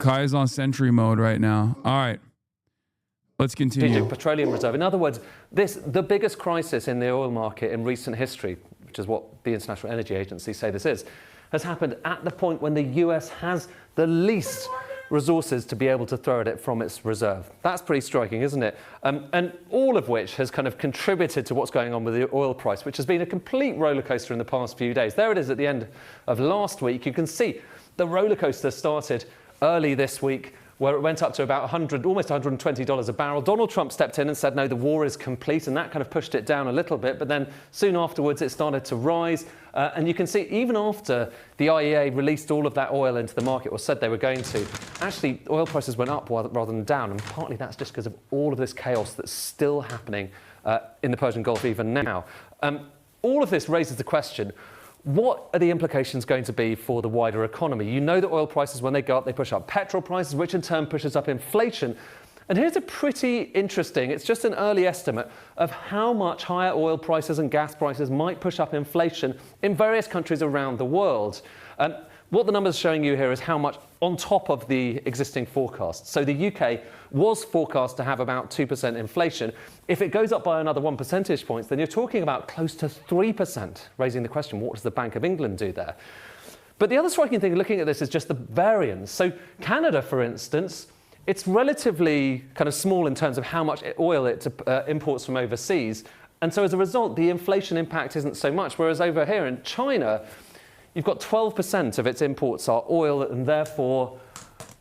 Kai's on sentry mode right now. All right. Let's continue. Petroleum reserve. In other words, the biggest crisis in the oil market in recent history, which is what the International Energy Agency say this is, has happened at the point when the US has the least resources to be able to throw at it from its reserve. That's pretty striking, isn't it? And all of which has kind of contributed to what's going on with the oil price, which has been a complete roller coaster in the past few days. There it is at the end of last week. You can see the roller coaster started early this week, where it went up to about almost $120 a barrel. Donald Trump stepped in and said, no, the war is complete, and that kind of pushed it down a little bit. But then soon afterwards, it started to rise. And you can see even after the IEA released all of that oil into the market, or said they were going to, actually oil prices went up rather than down. And partly that's just because of all of this chaos that's still happening in the Persian Gulf even now. All of this raises the question, what are the implications going to be for the wider economy? You know that oil prices, when they go up, they push up petrol prices, which in turn pushes up inflation. And here's a pretty interesting, it's just an early estimate of how much higher oil prices and gas prices might push up inflation in various countries around the world. What the numbers are showing you here is how much on top of the existing forecasts. So the UK was forecast to have about 2% inflation. If it goes up by another 1 percentage point, then you're talking about close to 3%, raising the question, what does the Bank of England do there? But the other striking thing looking at this is just the variance. So Canada, for instance, it's relatively kind of small in terms of how much oil it imports from overseas. And so as a result, the inflation impact isn't so much. Whereas over here in China, you've got 12% of its imports are oil, and therefore,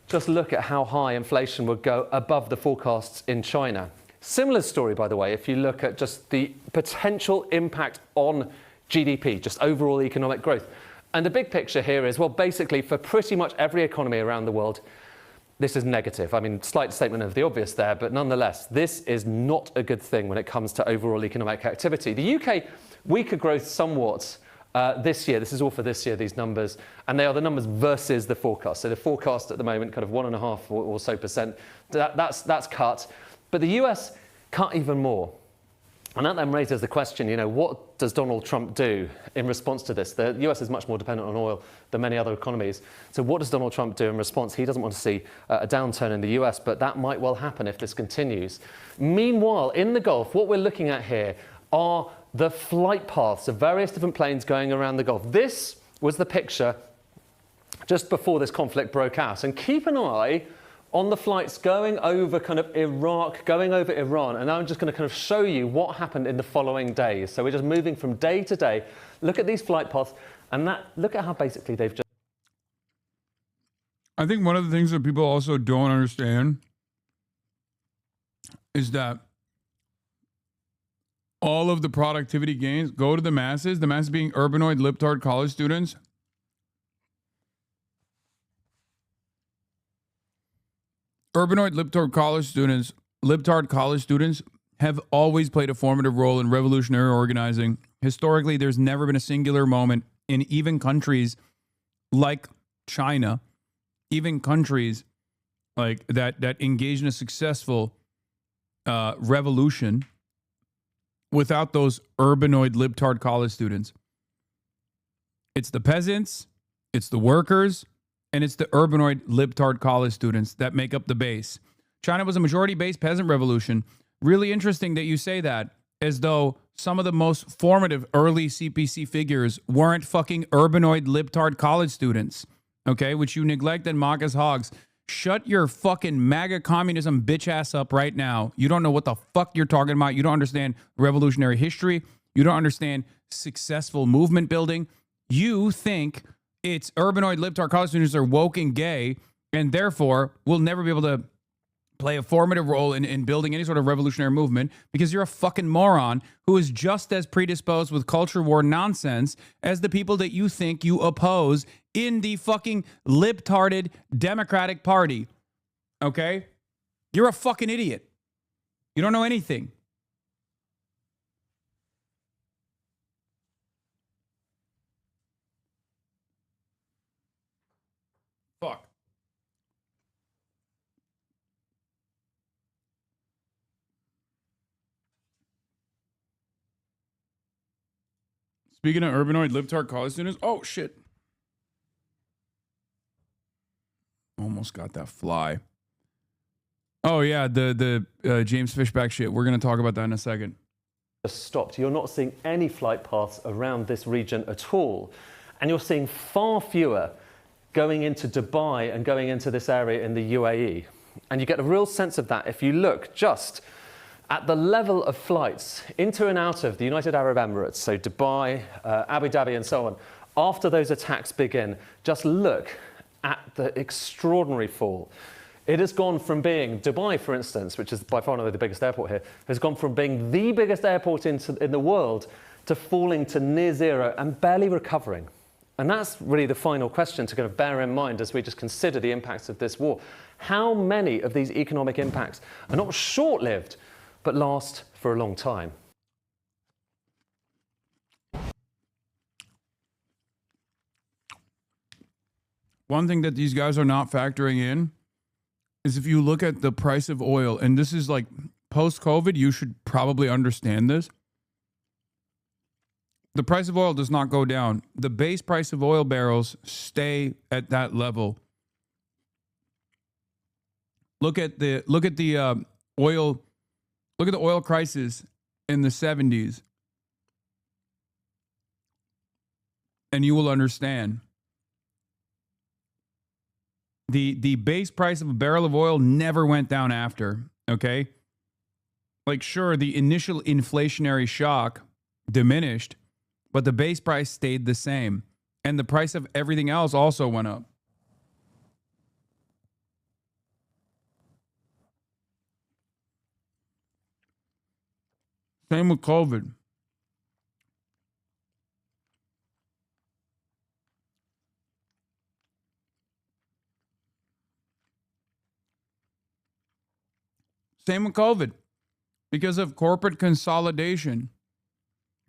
just look at how high inflation would go above the forecasts in China. Similar story, by the way, if you look at just the potential impact on GDP, just overall economic growth. And the big picture here is, well, basically, for pretty much every economy around the world, this is negative. I mean, slight statement of the obvious there, but nonetheless, this is not a good thing when it comes to overall economic activity. The UK, weaker growth somewhat this year. This is all for this year, these numbers, and they are the numbers versus the forecast. So the forecast at the moment, kind of 1.5% or so, that's cut. But the US cut even more. And that then raises the question, you know, what does Donald Trump do in response to this? The US is much more dependent on oil than many other economies. So what does Donald Trump do in response? He doesn't want to see a downturn in the US, but that might well happen if this continues. Meanwhile, in the Gulf, what we're looking at here are the flight paths of various different planes going around the Gulf. This was the picture just before this conflict broke out. And keep an eye on the flights going over kind of Iraq, going over Iran. And now I'm just going to kind of show you what happened in the following days. So we're just moving from day to day. Look at these flight paths, and look at how basically they've just... I think one of the things that people also don't understand is that all of the productivity gains go to the masses being urbanoid, libtard college students. Urbanoid, libtard college students have always played a formative role in revolutionary organizing. Historically, there's never been a singular moment in even countries like China, even countries like that engage in a successful revolution without those urbanoid libtard college students. It's the peasants, it's the workers, and it's the urbanoid libtard college students that make up the base. China was a majority-based peasant revolution. Really interesting that you say that, as though some of the most formative early CPC figures weren't fucking urbanoid libtard college students, okay, which you neglect and mock as hogs. Shut your fucking MAGA communism bitch ass up right now. You don't know what the fuck you're talking about. You don't understand revolutionary history. You don't understand successful movement building. You think it's urbanoid libtard college students are woke and gay, and therefore will never be able to play a formative role in building any sort of revolutionary movement, because you're a fucking moron who is just as predisposed with culture war nonsense as the people that you think you oppose in the fucking libtarded Democratic Party. Okay? You're a fucking idiot. You don't know anything. Fuck. Speaking of urbanoid libtard college students, oh shit. Oh almost got that fly. Oh yeah, the James Fishback shit. We're gonna talk about that in a second. Stopped. You're not seeing any flight paths around this region at all, and you're seeing far fewer going into Dubai and going into this area in the UAE. And you get a real sense of that if you look just at the level of flights into and out of the United Arab Emirates, so Dubai, Abu Dhabi and so on, after those attacks begin. Just look at the extraordinary fall. It has gone from being, Dubai for instance, which is by far the biggest airport here, has gone from being the biggest airport in the world to falling to near zero and barely recovering. And that's really the final question to kind of bear in mind as we just consider the impacts of this war. How many of these economic impacts are not short-lived, but last for a long time? One thing that these guys are not factoring in is if you look at the price of oil, and this is like post-COVID, you should probably understand this. The price of oil does not go down. The base price of oil barrels stay at that level. Look at the oil crisis in the 70s, and you will understand. The base price of a barrel of oil never went down after, okay? Like, sure, the initial inflationary shock diminished, but the base price stayed the same. And the price of everything else also went up. Same with COVID. Same with COVID. Because of corporate consolidation.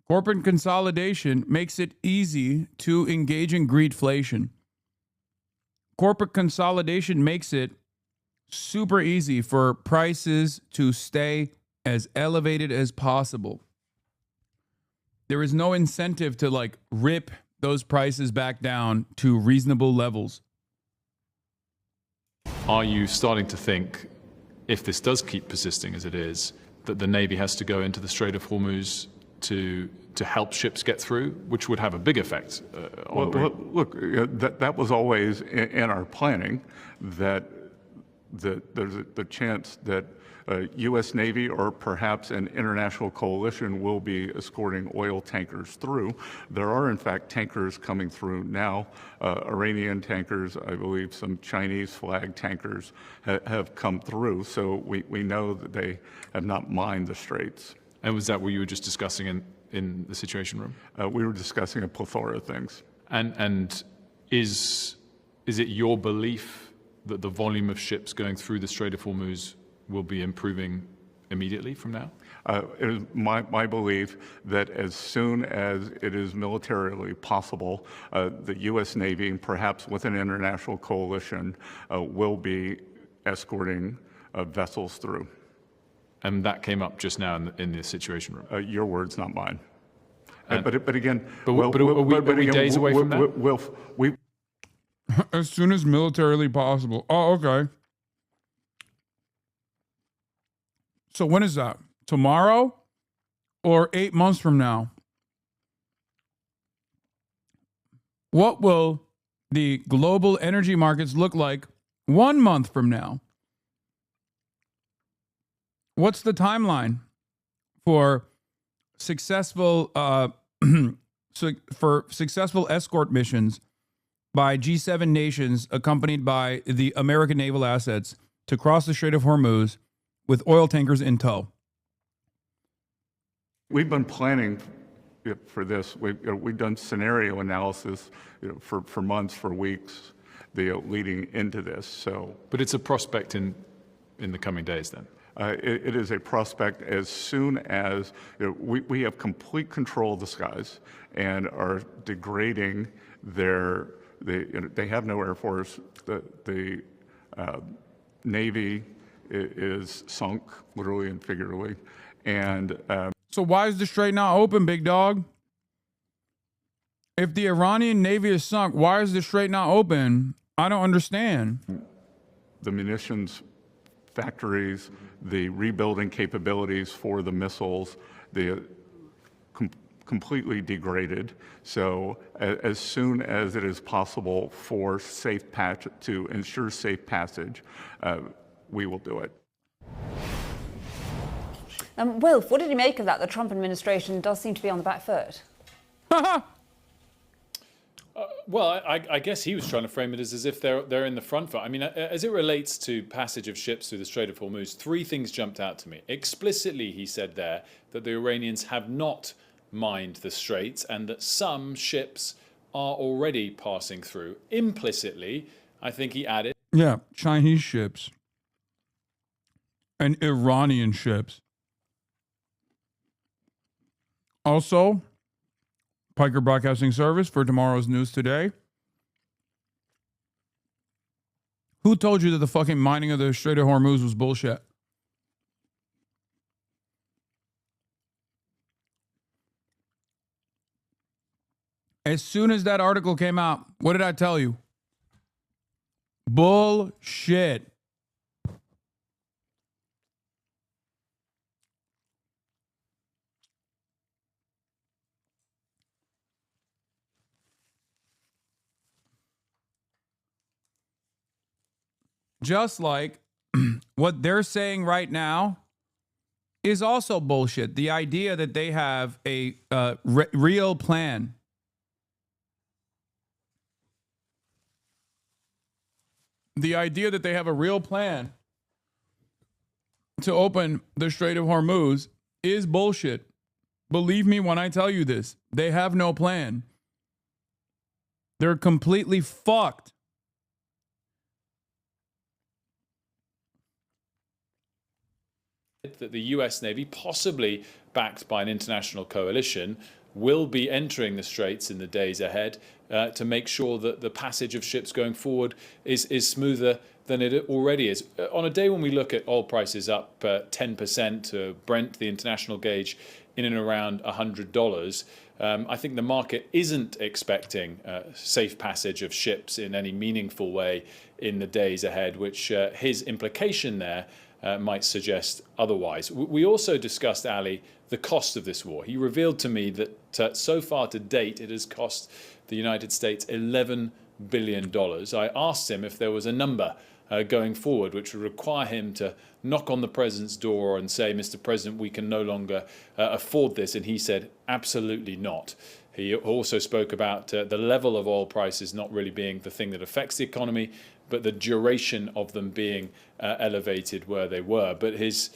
Corporate consolidation makes it easy to engage in greedflation. Corporate consolidation makes it super easy for prices to stay as elevated as possible. There is no incentive to like rip those prices back down to reasonable levels. Are you starting to think, if this does keep persisting as it is, that the Navy has to go into the Strait of Hormuz to help ships get through, which would have a big effect on look, that was always in our planning, that there's the chance that U.S. Navy or perhaps an international coalition will be escorting oil tankers through. There are, in fact, tankers coming through now, Iranian tankers, I believe some Chinese flag tankers have come through. So we know that they have not mined the straits. And was that what you were just discussing in the Situation Room? We were discussing a plethora of things. And is it your belief that the volume of ships going through the Strait of Hormuz will be improving immediately from now? It is my belief that as soon as it is militarily possible, the U.S. Navy, perhaps with an international coalition, will be escorting vessels through. And that came up just now in the Situation Room. Your words, not mine. But again, are we days away from that? As soon as militarily possible. Oh, okay. So when is that? Tomorrow or 8 months from now? What will the global energy markets look like 1 month from now? What's the timeline for successful successful escort missions by G7 nations accompanied by the American naval assets to cross the Strait of Hormuz with oil tankers in tow? We've been planning for this. We've done scenario analysis for months, for weeks, leading into this. So, but it's a prospect in the coming days then? It is a prospect as soon as we have complete control of the skies and are degrading they have no Air Force. The Navy is sunk, literally and figuratively. And so why is the strait not open, big dog? If the Iranian Navy is sunk, why is the strait not open? I don't understand. the munitions factories, the rebuilding capabilities for the missiles, the completely degraded. So as soon as it is possible for to ensure safe passage, we will do it. Wilf, what did you make of that? The Trump administration does seem to be on the back foot. Well, I guess he was trying to frame it as if they're in the front foot. I mean, as it relates to passage of ships through the Strait of Hormuz, three things jumped out to me. Explicitly, he said there that the Iranians have not mined the straits and that some ships are already passing through. Implicitly, I think he added... Yeah, Chinese ships and Iranian ships. Also, Piker Broadcasting Service for tomorrow's news today. Who told you that the fucking mining of the Strait of Hormuz was bullshit? As soon as that article came out, what did I tell you? Bullshit. Just like what they're saying right now is also bullshit. The idea that they have a real plan. The idea that they have a real plan to open the Strait of Hormuz is bullshit. Believe me when I tell you this. They have no plan. They're completely fucked. That the US Navy, possibly backed by an international coalition, will be entering the straits in the days ahead to make sure that the passage of ships going forward is smoother than it already is. On a day when we look at oil prices up 10%, Brent, the international gauge, in and around $100, I think the market isn't expecting safe passage of ships in any meaningful way in the days ahead, which his implication there might suggest otherwise. We also discussed, Ali, the cost of this war. He revealed to me that so far to date it has cost the United States $11 billion. I asked him if there was a number going forward which would require him to knock on the president's door and say, Mr. President, we can no longer afford this. And he said, absolutely not. He also spoke about the level of oil prices not really being the thing that affects the economy, but the duration of them being elevated where they were. But his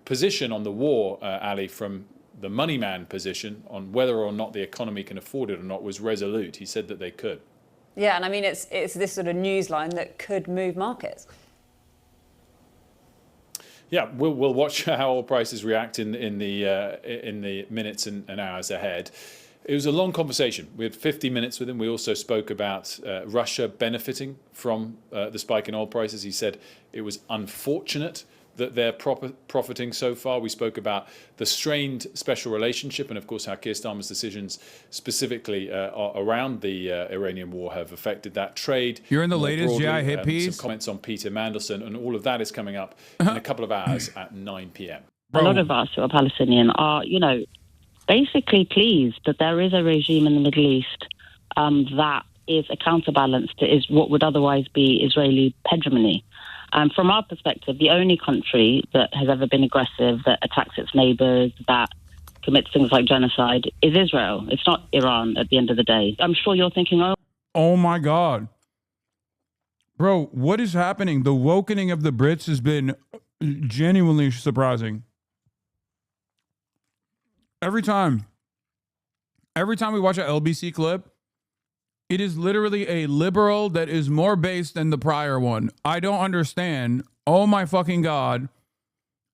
position on the war, Ali, from the money man position on whether or not the economy can afford it or not was resolute. He said that they could. Yeah, and I mean, it's this sort of news line that could move markets. Yeah, we'll watch how oil prices react in the minutes and hours ahead. It was a long conversation. We had 50 minutes with him. We also spoke about Russia benefiting from the spike in oil prices. He said it was unfortunate that they're profiting so far. We spoke about the strained special relationship and, of course, how Keir Starmer's decisions specifically around the Iranian war have affected that trade. You're in the latest GI hit piece? Some comments on Peter Mandelson, and all of that is coming up in a couple of hours at 9 p.m. A lot of us who are Palestinian are, basically pleased that there is a regime in the Middle East that is a counterbalance to what would otherwise be Israeli hegemony. From our perspective, the only country that has ever been aggressive, that attacks its neighbours, that commits things like genocide, is Israel. It's not Iran at the end of the day. I'm sure you're thinking, oh my God. Bro, what is happening? The wokening of the Brits has been genuinely surprising. Every time we watch an LBC clip, it is literally a liberal that is more based than the prior one. I don't understand. Oh my fucking God.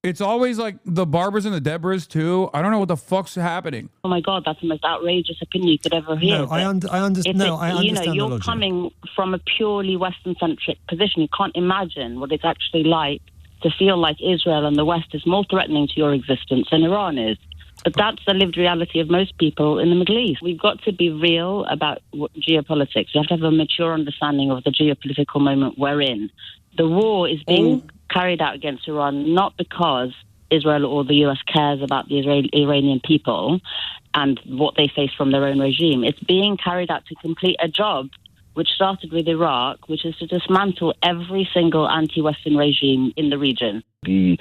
It's always like the Barbers and the Deborahs too. I don't know what the fuck's happening. oh my God, that's the most outrageous opinion you could ever hear. No, I understand. You're the logic. coming from a purely Western-centric position. You can't imagine what it's actually like to feel like Israel and the West is more threatening to your existence than Iran is. But that's the lived reality of most people in the Middle East. We've got to be real about geopolitics. We have to have a mature understanding of the geopolitical moment we're in. The war is being carried out against Iran not because Israel or the US cares about the Iranian people and what they face from their own regime. It's being carried out to complete a job which started with Iraq, which is to dismantle every single anti-Western regime in the region. The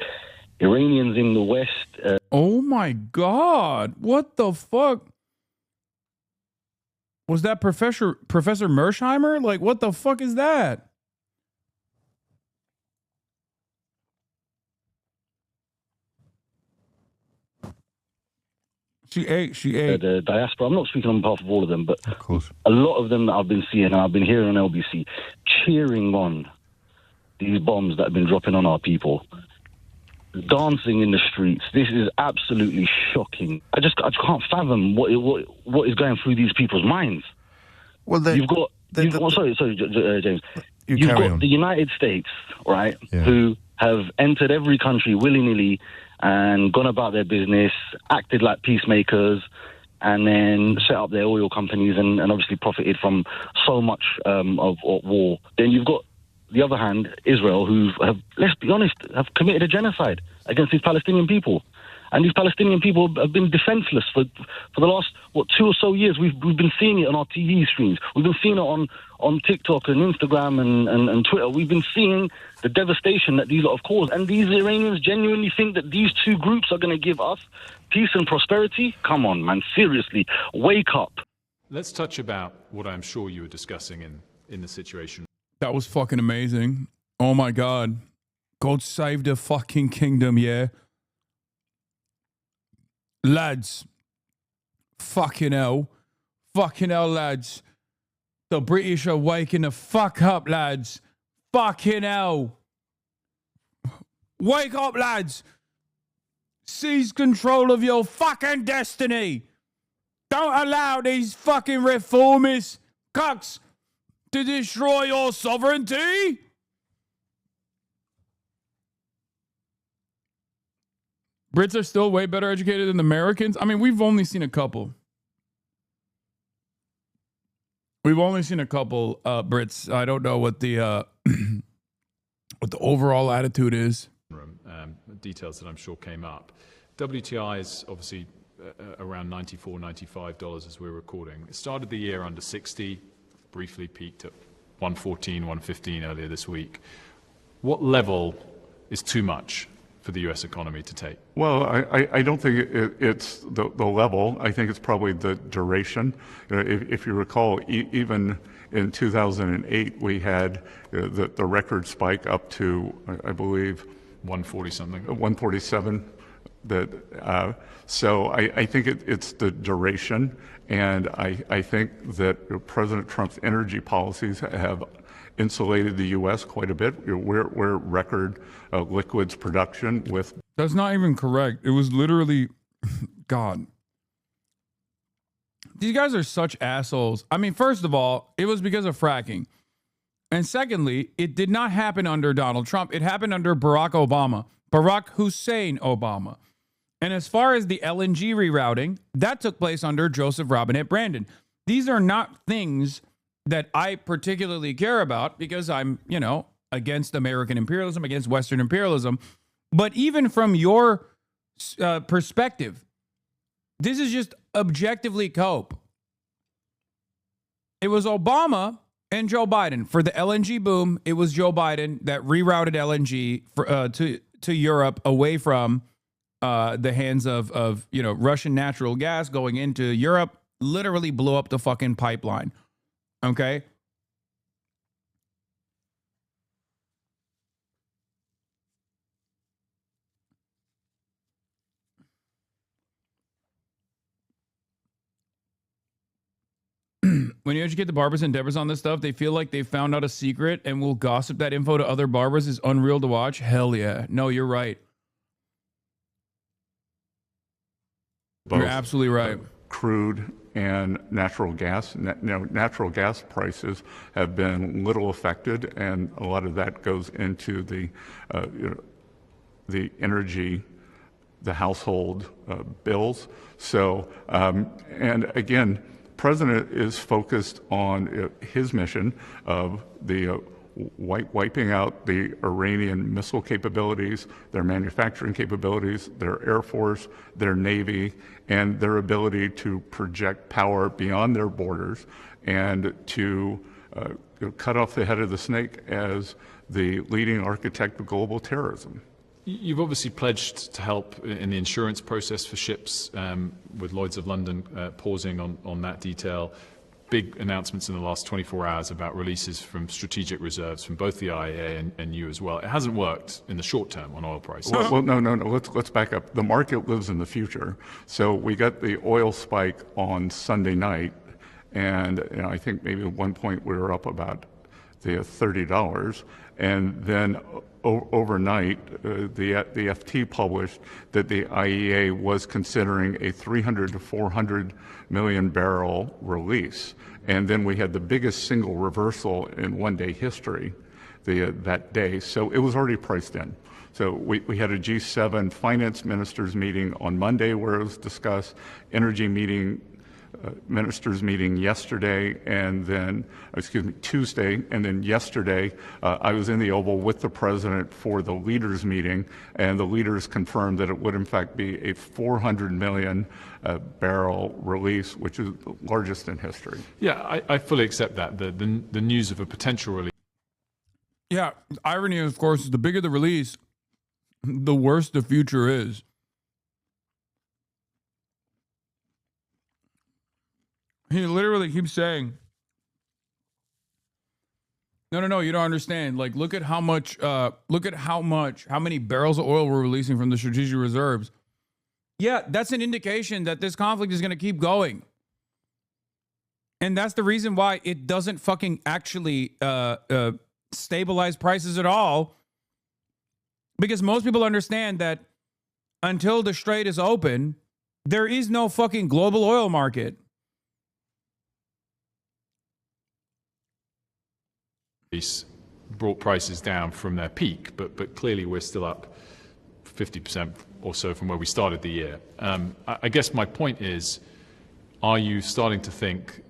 Iranians in the West. Oh my God! What the fuck? Was that Professor Mersheimer? Like, what the fuck is that? She ate. The diaspora. I'm not speaking on behalf of all of them, but of course, a lot of them that I've been seeing and I've been hearing on LBC cheering on these bombs that have been dropping on our people. Dancing in the streets. This is absolutely shocking. I can't fathom what is going through these people's minds. Well, James. You've got the United States, right, who have entered every country willy-nilly and gone about their business, acted like peacemakers, and then set up their oil companies and obviously profited from so much of war. Then you've got the other hand, Israel, who have, let's be honest, have committed a genocide against these Palestinian people. And these Palestinian people have been defenseless for the last, 2 or so years. We've been seeing it on our TV screens. We've been seeing it on TikTok and Instagram and Twitter. We've been seeing the devastation that these lot have caused. And these Iranians genuinely think that these two groups are going to give us peace and prosperity? Come on, man, seriously, wake up. Let's touch about what I'm sure you were discussing in the situation. That was fucking amazing. Oh my God. God save the fucking kingdom, yeah. Lads. Fucking hell. Fucking hell, lads. The British are waking the fuck up, lads. Fucking hell. Wake up, lads. Seize control of your fucking destiny. Don't allow these fucking reformists, cucks, to destroy your sovereignty? Brits are still way better educated than Americans. I mean, we've only seen a couple. Brits. I don't know what the what the overall attitude is. Details that I'm sure came up. WTI is obviously around $94, $95 as we're recording. It started the year under 60. Briefly peaked at 114, 115 earlier this week. What level is too much for the U.S. economy to take? Well, I don't think it's the level. I think it's probably the duration. If you recall, even in 2008, we had the record spike up to, I believe, 140 something. 147. So I think it's the duration, and I think that President Trump's energy policies have insulated the U.S. quite a bit. We're record liquids production with. That's not even correct. It was literally, God. These guys are such assholes. I mean, first of all, it was because of fracking. And secondly, it did not happen under Donald Trump. It happened under Barack Obama. Barack Hussein Obama. And as far as the LNG rerouting, that took place under Joseph Robinette Brandon. These are not things that I particularly care about because I'm, against American imperialism, against Western imperialism. But even from your perspective, this is just objectively cope. It was Obama and Joe Biden. For the LNG boom, it was Joe Biden that rerouted LNG to Europe away from the hands of Russian natural gas going into Europe. Literally blew up the fucking pipeline. Okay? When you educate the barbers and Debras on this stuff, they feel like they found out a secret and will gossip that info to other barbers is unreal to watch. Hell yeah. No, you're right. You're absolutely right. Crude and natural gas. Natural gas prices have been little affected, and a lot of that goes into the energy the household bills. So, and again, President is focused on his mission of the wiping out the Iranian missile capabilities, their manufacturing capabilities, their Air Force, their Navy, and their ability to project power beyond their borders and to cut off the head of the snake as the leading architect of global terrorism. You've obviously pledged to help in the insurance process for ships, with Lloyd's of London pausing on that detail. Big announcements in the last 24 hours about releases from strategic reserves from both the IEA and you as well. It hasn't worked in the short term on oil prices. Well, no. Let's back up. The market lives in the future. So we got the oil spike on Sunday night, and I think maybe at one point we were up about the $30, and then overnight, the FT published that the IEA was considering a 300 to 400 million barrel release. And then we had the biggest single reversal in one-day history that day. So it was already priced in. So we had a G7 finance ministers meeting on Monday where it was discussed, energy meeting, ministers meeting yesterday, and then, Tuesday, and then yesterday, I was in the Oval with the president for the leaders meeting, and the leaders confirmed that it would in fact be a 400 million barrel release, which is the largest in history. Yeah, I fully accept that. The news of a potential release. Yeah, irony, of course, is the bigger the release, the worse the future is. He literally keeps saying, no, you don't understand. Like, look at how many barrels of oil we're releasing from the strategic reserves. Yeah, that's an indication that this conflict is going to keep going. And that's the reason why it doesn't fucking actually stabilize prices at all. Because most people understand that until the Strait is open, there is no fucking global oil market. Brought prices down from their peak, but clearly we're still up 50% or so from where we started the year. I guess my point is, are you starting to think,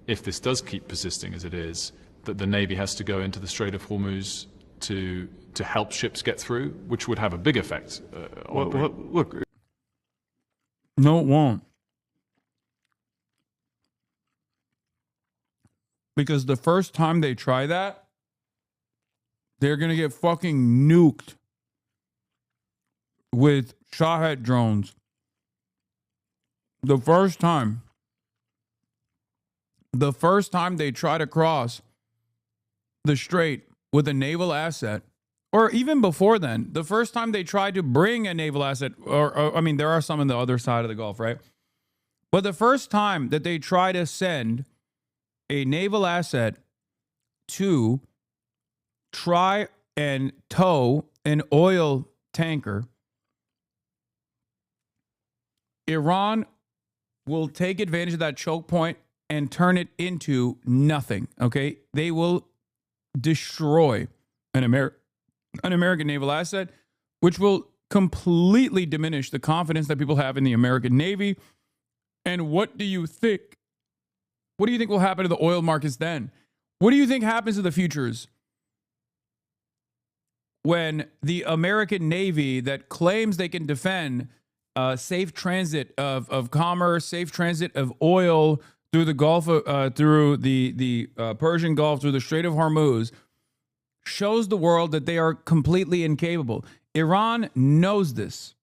if this does keep persisting as it is, that the Navy has to go into the Strait of Hormuz to help ships get through, which would have a big effect on look. No, it won't. Because the first time they try that, they're going to get fucking nuked with Shahed drones. The first time they try to cross the strait with a naval asset, or even before then, the first time they tried to bring a naval asset, or I mean, there are some on the other side of the Gulf, right? But the first time that they try to send a naval asset to try and tow an oil tanker, Iran will take advantage of that choke point and turn it into nothing, okay? They will destroy an American naval asset, which will completely diminish the confidence that people have in the American Navy. And what do you think? What do you think will happen to the oil markets then? What do you think happens to the futures when the American Navy that claims they can defend safe transit of commerce, safe transit of oil through the Gulf, through the Persian Gulf, through the Strait of Hormuz, shows the world that they are completely incapable? Iran knows this.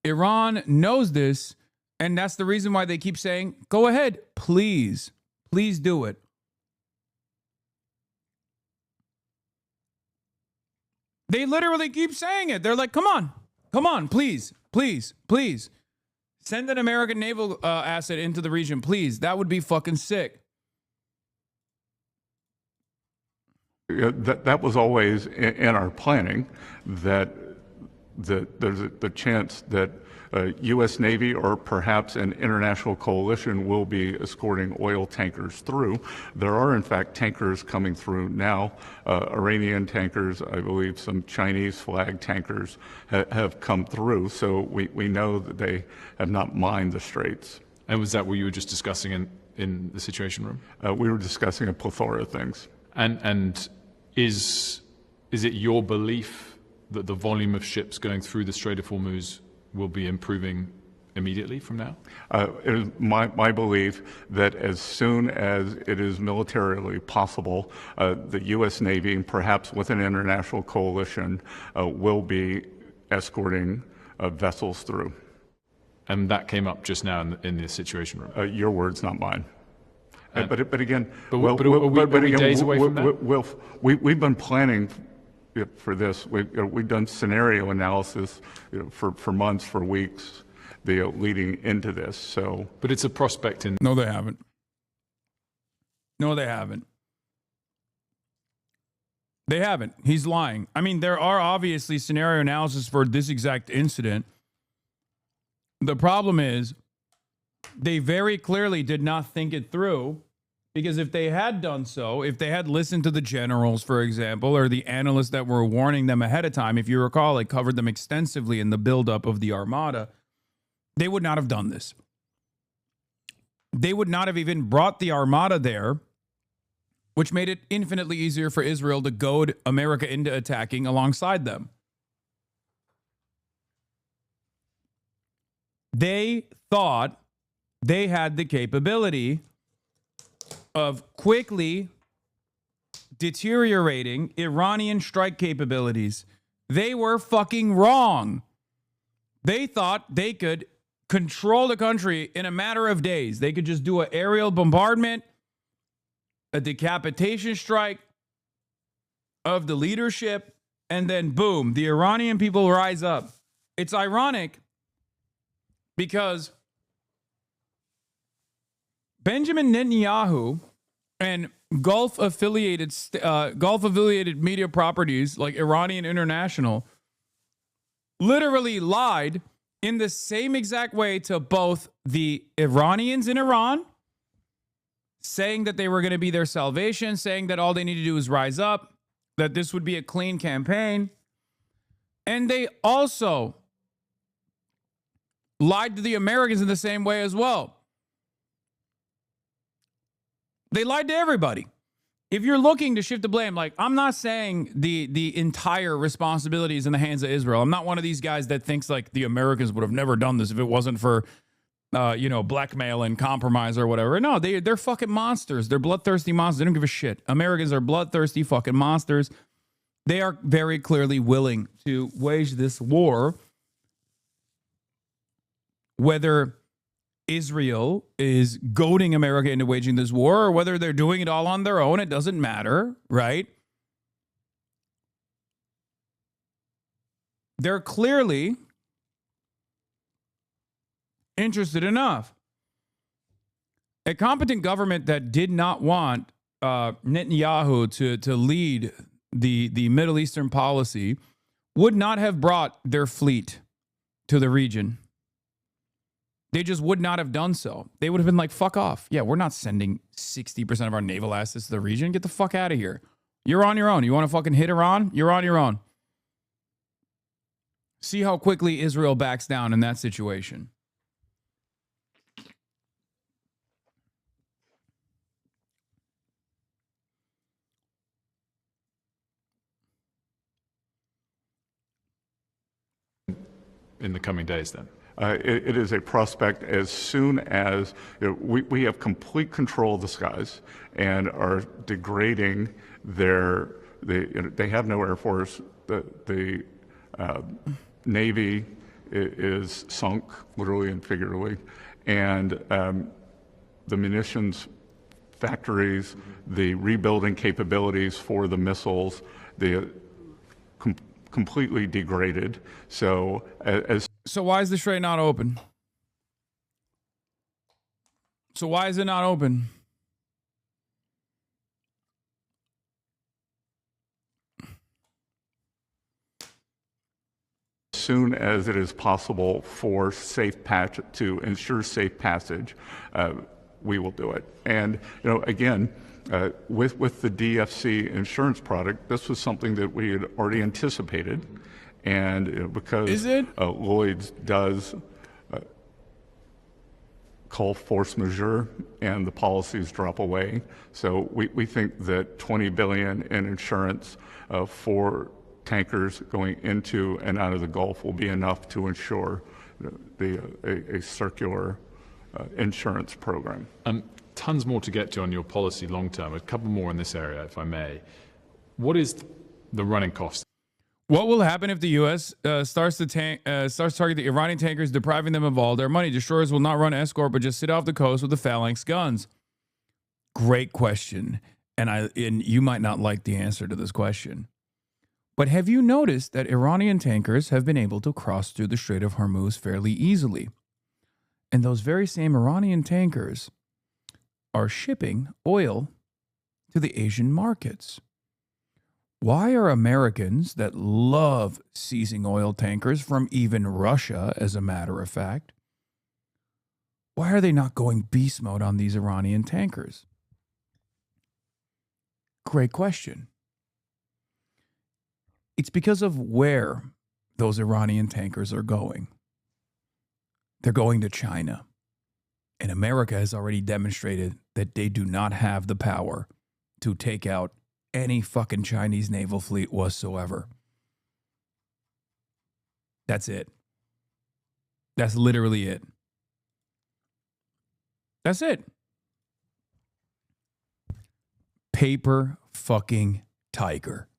Iran knows this, and that's the reason why they keep saying, go ahead, please do it. They literally keep saying it. They're like, come on, please. Send an American naval asset into the region, please. That would be fucking sick. That was always in our planning, that there's the chance that U.S. Navy or perhaps an international coalition will be escorting oil tankers through. There are, in fact, tankers coming through now, Iranian tankers, I believe some Chinese flag tankers have come through, so we know that they have not mined the straits. And was that what you were just discussing in the Situation Room? We were discussing a plethora of things. And is it your belief that the volume of ships going through the Strait of Hormuz will be improving immediately from now? It is my belief that as soon as it is militarily possible, the U.S. Navy, and perhaps with an international coalition, will be escorting vessels through. And that came up just now in the Situation Room. Your words, not mine. But again, are we days away from that? We've been planning for this. We've done scenario analysis for months, for weeks, leading into this. So, but it's a prospect in. No, they haven't. No, they haven't. They haven't. He's lying. I mean, there are obviously scenario analysis for this exact incident. The problem is they very clearly did not think it through, because if they had done so, if they had listened to the generals, for example, or the analysts that were warning them ahead of time, if you recall, I covered them extensively in the buildup of the Armada, they would not have done this. They would not have even brought the Armada there, which made it infinitely easier for Israel to goad America into attacking alongside them. They thought they had the capability of quickly deteriorating Iranian strike capabilities. They were fucking wrong. They thought they could control the country in a matter of days. They could just do an aerial bombardment, a decapitation strike of the leadership, and then boom, the Iranian people rise up. It's ironic because Benjamin Netanyahu and Gulf-affiliated media properties like Iranian International literally lied in the same exact way to both the Iranians in Iran, saying that they were going to be their salvation, saying that all they need to do is rise up, that this would be a clean campaign. And they also lied to the Americans in the same way as well. They lied to everybody. If you're looking to shift the blame, like, I'm not saying the entire responsibility is in the hands of Israel. I'm not one of these guys that thinks like the Americans would have never done this if it wasn't for, blackmail and compromise or whatever. No, they're fucking monsters. They're bloodthirsty monsters. They don't give a shit. Americans are bloodthirsty fucking monsters. They are very clearly willing to wage this war. Whether Israel is goading America into waging this war or whether they're doing it all on their own, it doesn't matter, right? They're clearly interested enough. A competent government that did not want Netanyahu to lead the Middle Eastern policy would not have brought their fleet to the region. They just would not have done so. They would have been like, fuck off. Yeah, we're not sending 60% of our naval assets to the region. Get the fuck out of here. You're on your own. You want to fucking hit Iran? You're on your own. See how quickly Israel backs down in that situation. In the coming days, then? It is a prospect as soon as we have complete control of the skies and are degrading they have no Air Force. The Navy is sunk, literally and figuratively, and the munitions factories, the rebuilding capabilities for the missiles, completely degraded. So why is the strait not open? So why is it not open? as soon as it is possible for to ensure safe passage, we will do it. And again, with the DFC insurance product, this was something that we had already anticipated, and because Lloyd's does call force majeure and the policies drop away, so we think that $20 billion in insurance for tankers going into and out of the Gulf will be enough to ensure a circular insurance program. Tons more to get to on your policy long term. A couple more in this area, if I may. What is the running cost? What will happen if the U.S. starts targeting the Iranian tankers, depriving them of all their money? Destroyers will not run escort, but just sit off the coast with the phalanx guns. Great question, and you might not like the answer to this question. But have you noticed that Iranian tankers have been able to cross through the Strait of Hormuz fairly easily? And those very same Iranian tankers are shipping oil to the Asian markets. Why are Americans that love seizing oil tankers from even Russia, as a matter of fact, why are they not going beast mode on these Iranian tankers? Great question. It's because of where those Iranian tankers are going. They're going to China. And America has already demonstrated that they do not have the power to take out any fucking Chinese naval fleet whatsoever. That's it. That's literally it. That's it. Paper fucking tiger.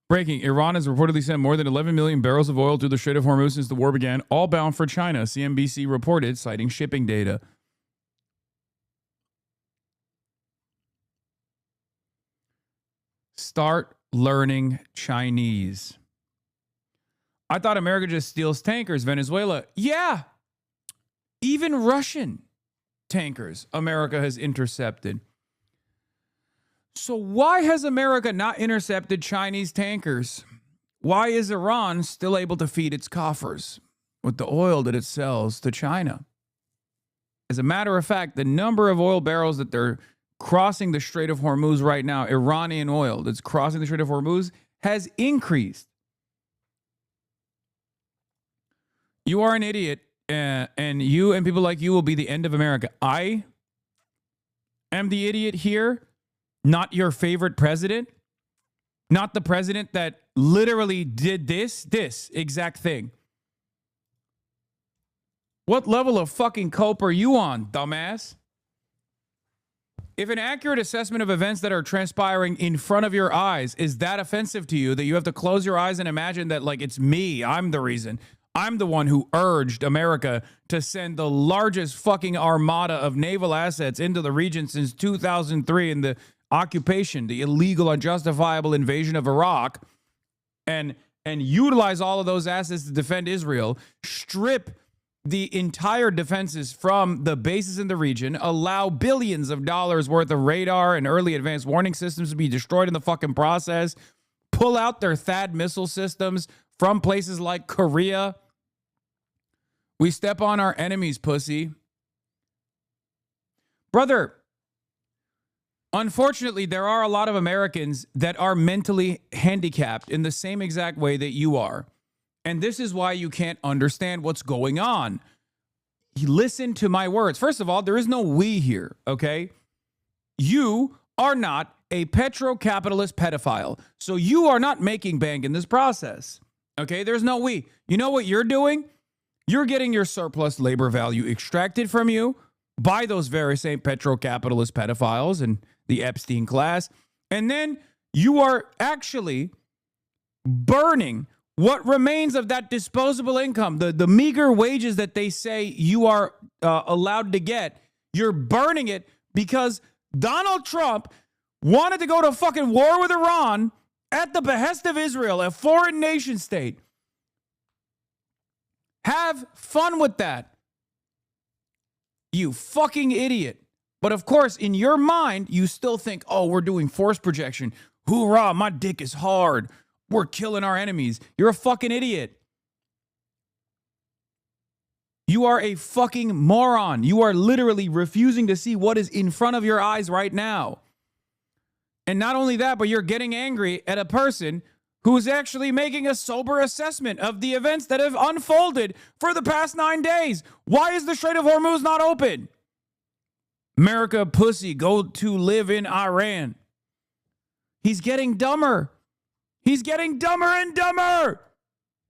Breaking. Iran has reportedly sent more than 11 million barrels of oil through the Strait of Hormuz since the war began, all bound for China, CNBC reported, citing shipping data. Start learning Chinese. I thought America just steals tankers. Venezuela. Yeah. Even Russian tankers America has intercepted. So why has America not intercepted Chinese tankers? Why is Iran still able to feed its coffers with the oil that it sells to China? As a matter of fact, the number of oil barrels that they're crossing the Strait of Hormuz right now, Iranian oil that's crossing the Strait of Hormuz, has increased. You are an idiot, and you and people like you will be the end of America. I am the idiot here. Not your favorite president, not the president that literally did this exact thing. What level of fucking cope are you on, dumbass? If an accurate assessment of events that are transpiring in front of your eyes is that offensive to you that you have to close your eyes and imagine that like it's me, I'm the reason. I'm the one who urged America to send the largest fucking armada of naval assets into the region since 2003 in the occupation, the illegal, unjustifiable invasion of Iraq, and utilize all of those assets to defend Israel, strip the entire defenses from the bases in the region, allow billions of dollars worth of radar and early advanced warning systems to be destroyed in the fucking process, pull out their THAAD missile systems from places like Korea. We step on our enemies, pussy. Brother, unfortunately, there are a lot of Americans that are mentally handicapped in the same exact way that you are. And this is why you can't understand what's going on. Listen to my words. First of all, there is no we here, okay? You are not a petro-capitalist pedophile. So you are not making bank in this process, okay? There's no we. You know what you're doing? You're getting your surplus labor value extracted from you by those very same petro-capitalist pedophiles and the Epstein class. And then you are actually burning what remains of that disposable income, the meager wages that they say you are allowed to get. You're burning it because Donald Trump wanted to go to fucking war with Iran at the behest of Israel, a foreign nation state. Have fun with that. You fucking idiot. But of course, in your mind, you still think, oh, we're doing force projection. Hoorah, my dick is hard. We're killing our enemies. You're a fucking idiot. You are a fucking moron. You are literally refusing to see what is in front of your eyes right now. And not only that, but you're getting angry at a person who is actually making a sober assessment of the events that have unfolded for the past 9 days. Why is the Strait of Hormuz not open? America pussy, go to live in Iran. He's getting dumber. He's getting dumber and dumber.